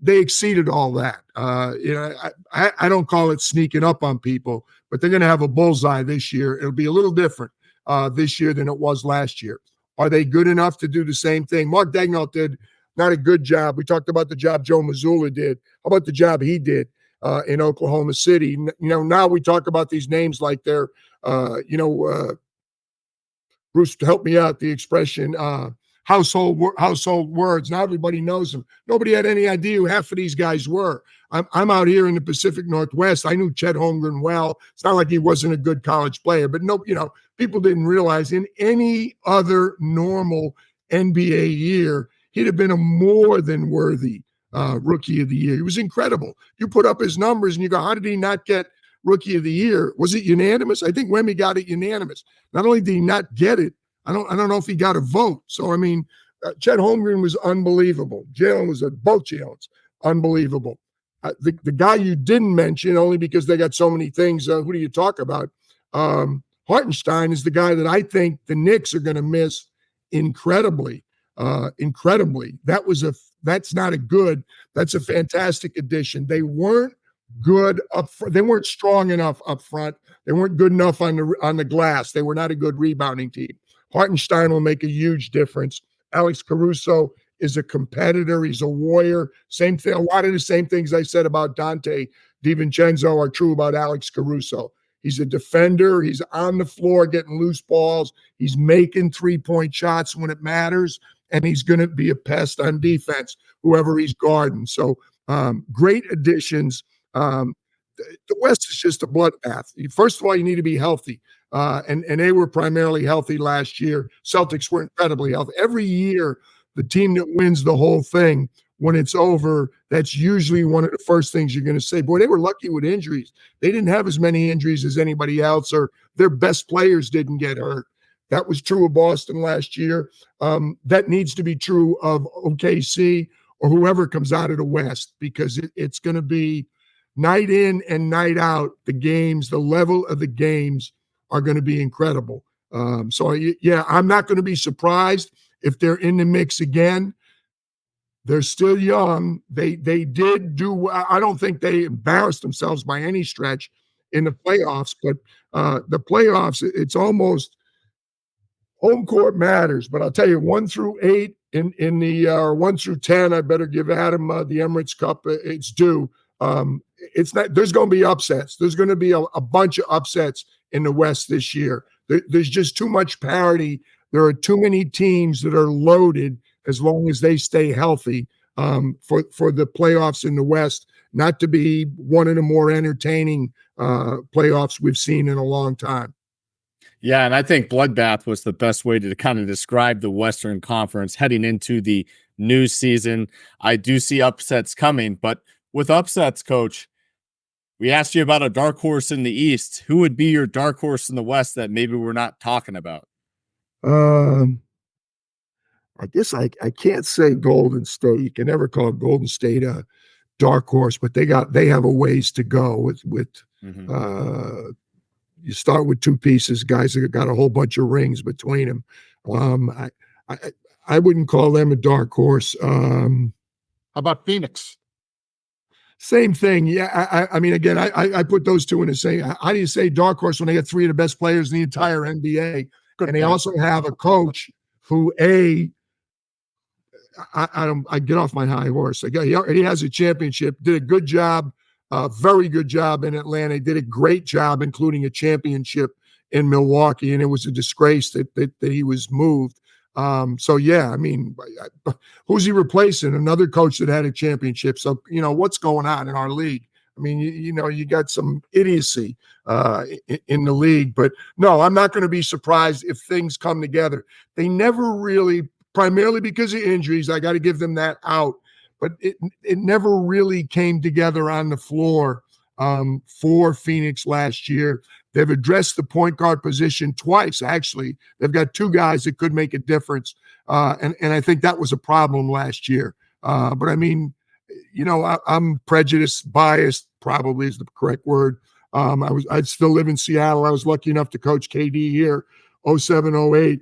They exceeded all that. I don't call it sneaking up on people, but they're going to have a bullseye this year. It'll be a little different this year than it was last year. Are they good enough to do the same thing? Mark Daigneault did not a good job. We talked about the job Joe Mazzulla did. How about the job he did in Oklahoma City? Now we talk about these names like they're, Bruce, help me out, the expression, household words. Now everybody knows them. Nobody had any idea who half of these guys were. I'm out here in the Pacific Northwest. I knew Chet Holmgren well. It's not like he wasn't a good college player, but people didn't realize in any other normal NBA year, he'd have been a more than worthy Rookie of the Year. He was incredible. You put up his numbers and you go, how did he not get Rookie of the Year? Was it unanimous? I think Wemby got it unanimous. Not only did he not get it, I don't know if he got a vote. So, Chet Holmgren was unbelievable. Jaylen was both Jaylens, unbelievable. The guy you didn't mention, only because they got so many things, who do you talk about? Hartenstein is the guy that I think the Knicks are going to miss incredibly. That's not a good. That's a fantastic addition. They weren't good up front. They weren't strong enough up front. They weren't good enough on the glass. They were not a good rebounding team. Hartenstein will make a huge difference. Alex Caruso is a competitor. He's a warrior. Same thing. A lot of the same things I said about Donte DiVincenzo are true about Alex Caruso. He's a defender. He's on the floor getting loose balls. He's making three-point shots when it matters, and he's going to be a pest on defense, whoever he's guarding. So great additions. The West is just a bloodbath. First of all, you need to be healthy, and they were primarily healthy last year. Celtics were incredibly healthy. Every year, the team that wins the whole thing, when it's over, that's usually one of the first things you're going to say. Boy, they were lucky with injuries. They didn't have as many injuries as anybody else, or their best players didn't get hurt. That was true of Boston last year. That needs to be true of OKC or whoever comes out of the West, because it's going to be night in and night out. The games, the level of the games are going to be incredible. So I'm not going to be surprised if they're in the mix again. They're still young. They did do. I don't think they embarrassed themselves by any stretch in the playoffs, but the playoffs, it's almost home court matters. But I'll tell you, 1 through 8 in the 1 through 10, I better give Adam the Emirates Cup its due. It's not. There's going to be upsets. There's going to be a bunch of upsets in the West this year. There's just too much parity. There are too many teams that are loaded as long as they stay healthy for the playoffs in the West not to be one of the more entertaining playoffs we've seen in a long time. Yeah, and I think bloodbath was the best way to kind of describe the Western Conference heading into the new season. I do see upsets coming, but with upsets, Coach, we asked you about a dark horse in the East. Who would be your dark horse in the West that maybe we're not talking about? I guess I can't say Golden State. You can never call Golden State a dark horse, but they have a ways to go with you start with two pieces, guys that got a whole bunch of rings between them. I wouldn't call them a dark horse. How about Phoenix? Same thing. Yeah. I mean, again, I put those two in the same. How do you say dark horse when they got three of the best players in the entire NBA? Good and they also have a coach who I get off my high horse. He has a championship, did a good job, very good job in Atlanta. He did a great job, including a championship in Milwaukee, and it was a disgrace that he was moved. So yeah, I mean, who's he replacing? Another coach that had a championship. So, what's going on in our league? I mean, you got some idiocy in the league, but no, I'm not going to be surprised if things come together. They never really, primarily because of injuries, I got to give them that out, but it never really came together on the floor for Phoenix last year. They've addressed the point guard position twice, actually. They've got two guys that could make a difference, and I think that was a problem last year. But I mean, I'm prejudiced, biased, probably is the correct word. I'd still live in Seattle. I was lucky enough to coach KD here, 07, 08.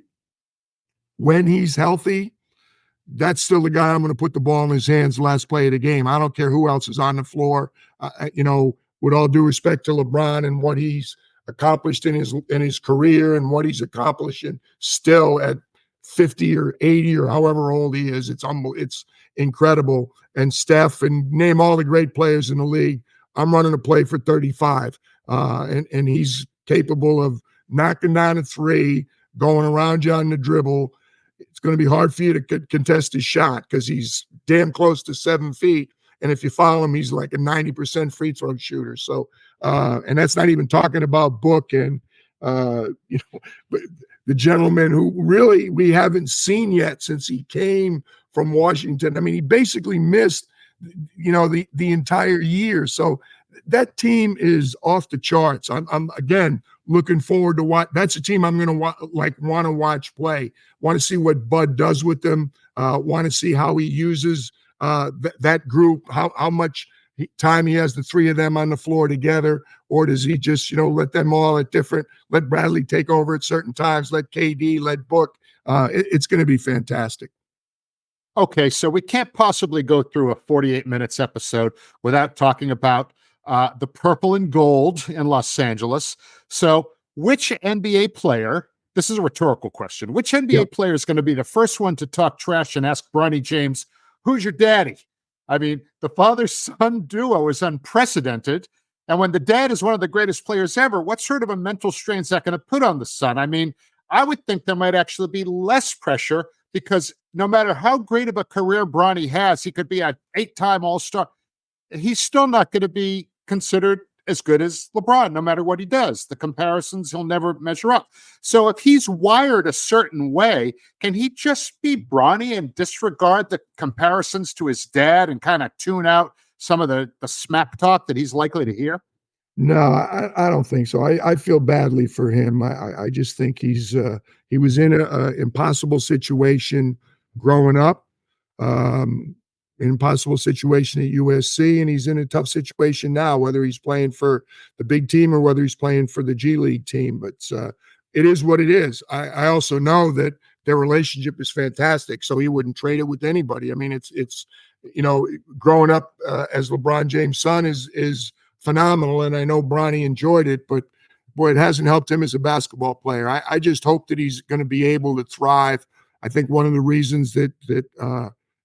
When he's healthy, that's still the guy I'm going to put the ball in his hands last play of the game. I don't care who else is on the floor. With all due respect to LeBron and what he's accomplished in his career and what he's accomplishing still at 50 or 80 or however old he is, it's incredible. And Steph, and name all the great players in the league, I'm running a play for 35. And he's capable of knocking down a three, going around you on the dribble. It's going to be hard for you to contest his shot because he's damn close to 7 feet. And if you follow him, he's like a 90% free throw shooter. So, and that's not even talking about Book and, but the gentleman who really we haven't seen yet since he came from Washington. I mean, he basically missed, the entire year. So that team is off the charts. I'm again looking forward to what. That's a team I'm going to want to watch play. Want to see what Bud does with them. Want to see how he uses that group. How much time he has the three of them on the floor together, or does he just, let them all let Bradley take over at certain times, let KD, let Book. It's going to be fantastic. Okay, so we can't possibly go through a 48 minutes episode without talking about the purple and gold in Los Angeles. So which NBA player, this is a rhetorical question, which NBA player is going to be the first one to talk trash and ask Bronny James, who's your daddy? I mean, the father-son duo is unprecedented. And when the dad is one of the greatest players ever, what sort of a mental strain is that going to put on the son? I mean, I would think there might actually be less pressure because no matter how great of a career Bronny has, he could be an 8-time All-Star. He's still not going to be considered as good as LeBron, no matter what he does. The comparisons, he'll never measure up. So if he's wired a certain way, can he just be Bronny and disregard the comparisons to his dad and kind of tune out some of the smack talk that he's likely to hear? No, I don't think so. I feel badly for him. I just think he was in an impossible situation growing up, impossible situation at USC, and he's in a tough situation now, whether he's playing for the big team or whether he's playing for the G League team. But it is what it is. I also know that their relationship is fantastic, so he wouldn't trade it with anybody. I mean, it's growing up as LeBron James' son is phenomenal, and I know Bronny enjoyed it, but boy, it hasn't helped him as a basketball player. I just hope that he's going to be able to thrive. I think one of the reasons that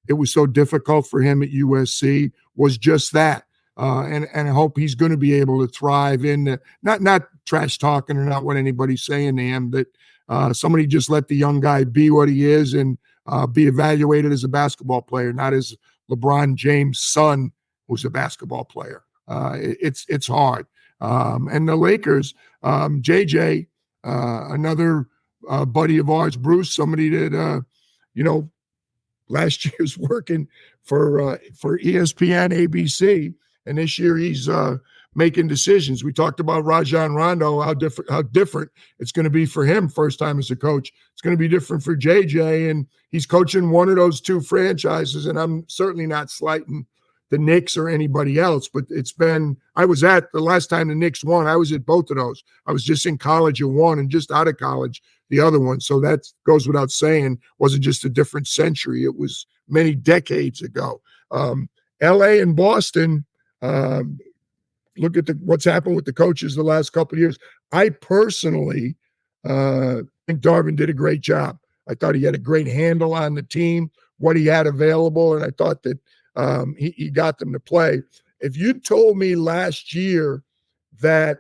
it was so difficult for him at USC was just that, and I hope he's going to be able to thrive in not trash talking or not what anybody's saying to him. That somebody just let the young guy be what he is and be evaluated as a basketball player, not as LeBron James' son, who's a basketball player. It's hard. And the Lakers, JJ, another buddy of ours, Bruce, somebody that, last year's working for ESPN, ABC, and this year he's making decisions. We talked about Rajon Rondo, how different it's going to be for him first time as a coach. It's going to be different for JJ, and he's coaching one of those two franchises, and I'm certainly not slighting the Knicks or anybody else, but I was at the last time the Knicks won, I was at both of those. I was just in college at one and just out of college the other one. So that goes without saying, it wasn't just a different century. It was many decades ago. LA and Boston, look at what's happened with the coaches the last couple of years. I personally think Darvin did a great job. I thought he had a great handle on the team, what he had available, and I thought that he got them to play. If you told me last year that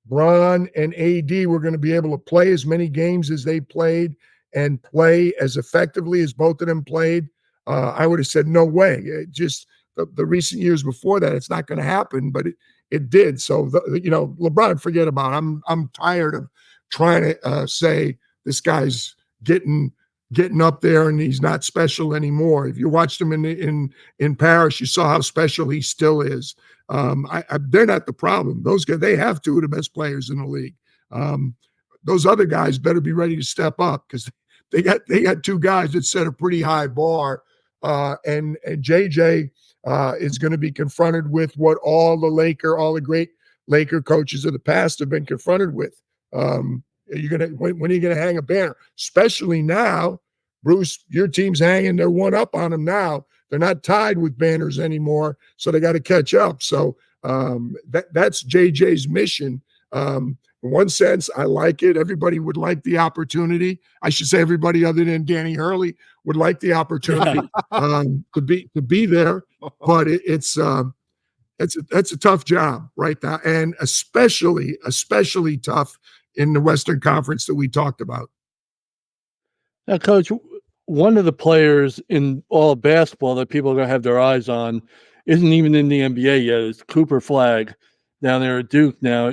Bron and AD were going to be able to play as many games as they played and play as effectively as both of them played, I would have said, no way. Just the recent years before that, it's not going to happen, but it did. So, LeBron, forget about it. I'm tired of trying to say this guy's getting up there and he's not special anymore. If you watched him in Paris, you saw how special he still is. They're not the problem. Those guys, they have two of the best players in the league. Those other guys better be ready to step up because they got two guys that set a pretty high bar. And JJ is going to be confronted with what all the great Laker coaches of the past have been confronted with. When are you going to hang a banner? Especially now, Bruce, your team's hanging. They're one up on them now. They're not tied with banners anymore, so they got to catch up. So that's JJ's mission. In one sense, I like it. Everybody would like the opportunity. I should say everybody other than Danny Hurley would like the opportunity to be there. But it's a tough job right now, and especially tough in the Western Conference that we talked about. Now, Coach, one of the players in all of basketball that people are going to have their eyes on isn't even in the NBA yet. It's Cooper Flagg down there at Duke now,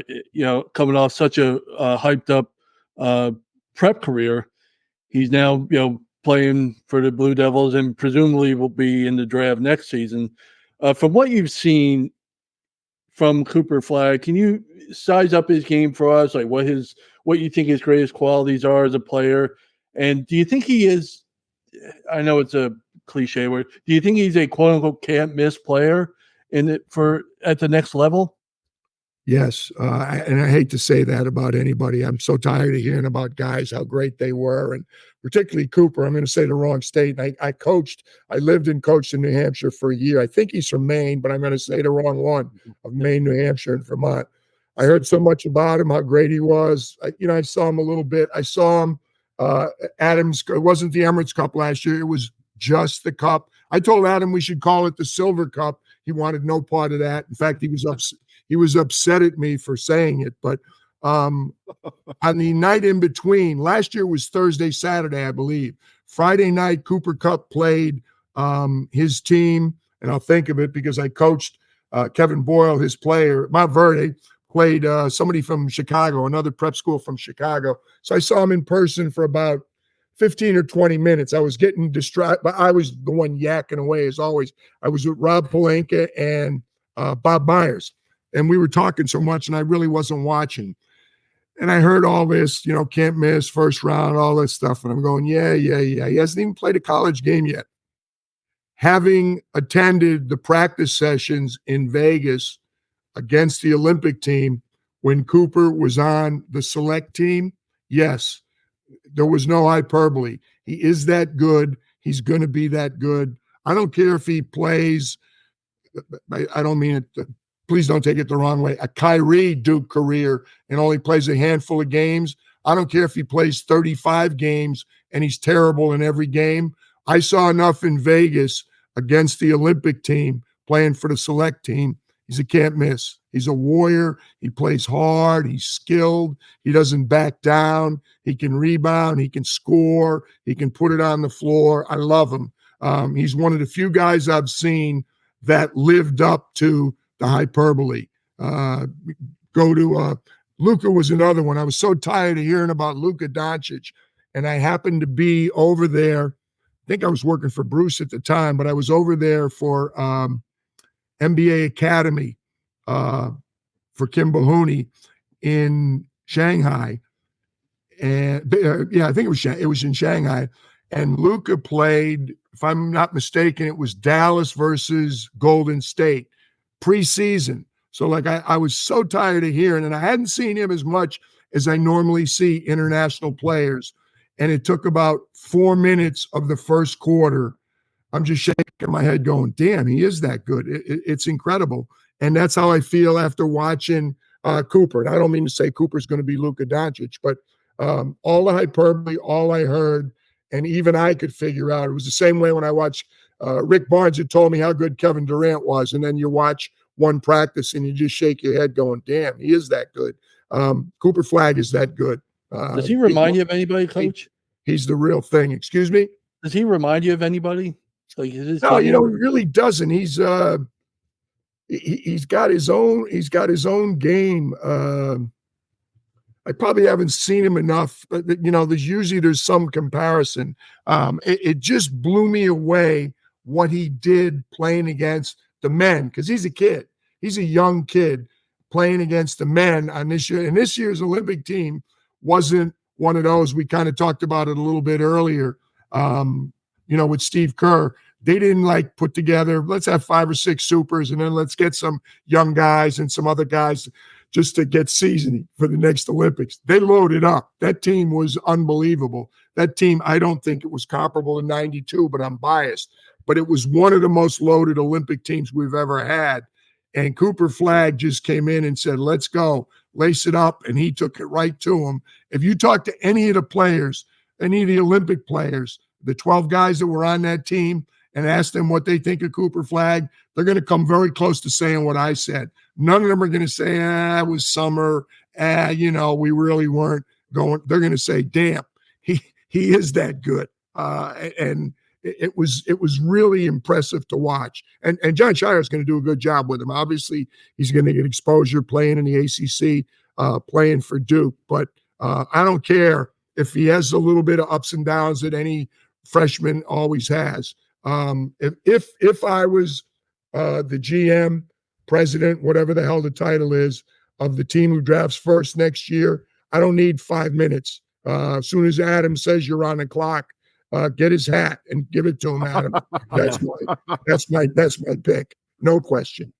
coming off such a hyped up prep career. He's now, playing for the Blue Devils and presumably will be in the draft next season. From what you've seen from Cooper Flagg, can you size up his game for us? Like what you think his greatest qualities are as a player? And do you think he is, I know it's a cliche word, do you think he's a quote unquote can't miss player at the next level? Yes, and I hate to say that about anybody. I'm so tired of hearing about guys, how great they were, and particularly Cooper. I'm going to say the wrong state. I lived and coached in New Hampshire for a year. I think he's from Maine, but I'm going to say the wrong one, of Maine, New Hampshire, and Vermont. I heard so much about him, how great he was. I saw him a little bit. I saw him, Adams. It wasn't the Emirates Cup last year. It was just the Cup. I told Adam we should call it the Silver Cup. He wanted no part of that. In fact, he was upset at me for saying it. But on the night in between, last year was Thursday, Saturday, I believe. Friday night, Cooper Cup played his team, and I'll think of it because I coached Kevin Boyle, his player. Montverde played somebody from Chicago, another prep school from Chicago. So I saw him in person for about 15 or 20 minutes. I was getting distracted, but I was the one yakking away as always. I was with Rob Pelinka and Bob Myers, and we were talking so much, and I really wasn't watching. And I heard all this, can't miss, first round, all this stuff. And I'm going, yeah. He hasn't even played a college game yet. Having attended the practice sessions in Vegas against the Olympic team when Cooper was on the select team, yes, there was no hyperbole. He is that good. He's going to be that good. I don't care if he plays, I don't mean it, please don't take it the wrong way, a Kyrie Duke career and only plays a handful of games. I don't care if he plays 35 games and he's terrible in every game. I saw enough in Vegas against the Olympic team playing for the select team. He's a can't miss. He's a warrior. He plays hard. He's skilled. He doesn't back down. He can rebound. He can score. He can put it on the floor. I love him. He's one of the few guys I've seen that lived up to the hyperbole. Luka was another one. I was so tired of hearing about Luka Doncic, and I happened to be over there. I think I was working for Bruce at the time, but I was over there for NBA Academy for Kim Bahuni in Shanghai. And I think it was in Shanghai. And Luka played, if I'm not mistaken, it was Dallas versus Golden State preseason. So I was so tired of hearing, and I hadn't seen him as much as I normally see international players. And it took about 4 minutes of the first quarter. I'm just shaking my head going, damn, he is that good. It's incredible. And that's how I feel after watching Cooper. And I don't mean to say Cooper's going to be Luka Doncic, but all the hyperbole, all I heard, and even I could figure out, it was the same way when I watched Rick Barnes had told me how good Kevin Durant was. And then you watch one practice and you just shake your head going, damn, he is that good. Cooper Flagg is that good. Does he remind you of anybody, Coach? He's the real thing. Excuse me? Does he remind you of anybody? No, he really doesn't. He's got his own game. I probably haven't seen him enough, but there's some comparison. It just blew me away what he did playing against the men, because he's a kid. He's a young kid playing against the men on this year. And this year's Olympic team wasn't one of those. We kind of talked about it a little bit earlier. With Steve Kerr, they didn't put together, let's have 5 or 6 supers and then let's get some young guys and some other guys just to get seasoning for the next Olympics. They loaded up. That team was unbelievable. That team, I don't think it was comparable to 92, but I'm biased. But it was one of the most loaded Olympic teams we've ever had. And Cooper Flagg just came in and said, let's go, lace it up. And he took it right to him. If you talk to any of the players, any of the Olympic players, the 12 guys that were on that team, and ask them what they think of Cooper Flagg, they're going to come very close to saying what I said. None of them are going to say, it was summer. We really weren't going. They're going to say, damn, he is that good. And it was really impressive to watch. And John Shire is going to do a good job with him. Obviously, he's going to get exposure playing in the ACC, playing for Duke. But I don't care if he has a little bit of ups and downs that any freshman always has. If I was the GM, president, whatever the hell the title is, of the team who drafts first next year, I don't need 5 minutes. As soon as Adam says you're on the clock, get his hat and give it to him, Adam. That's my pick. No question.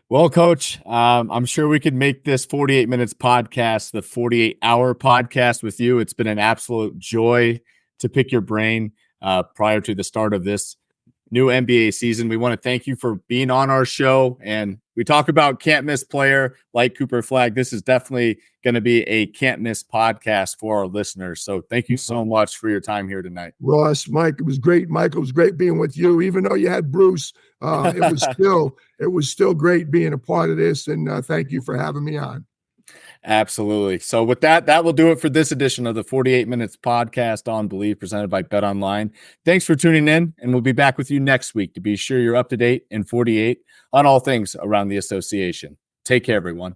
Well, Coach, I'm sure we could make this 48 minutes podcast the 48-hour podcast with you. It's been an absolute joy to pick your brain prior to the start of this new NBA season. We want to thank you for being on our show. And we talk about can't miss player like Cooper Flagg. This is definitely going to be a can't miss podcast for our listeners. So thank you so much for your time here tonight. Ross, Mike, it was great. Michael, it was great being with you. Even though you had Bruce, it was still great being a part of this. And thank you for having me on. Absolutely. So with that will do it for this edition of the 48 Minutes podcast on Believe, presented by Bet Online. Thanks for tuning in, and we'll be back with you next week to be sure you're up to date in 48 on all things around the association. Take care, everyone.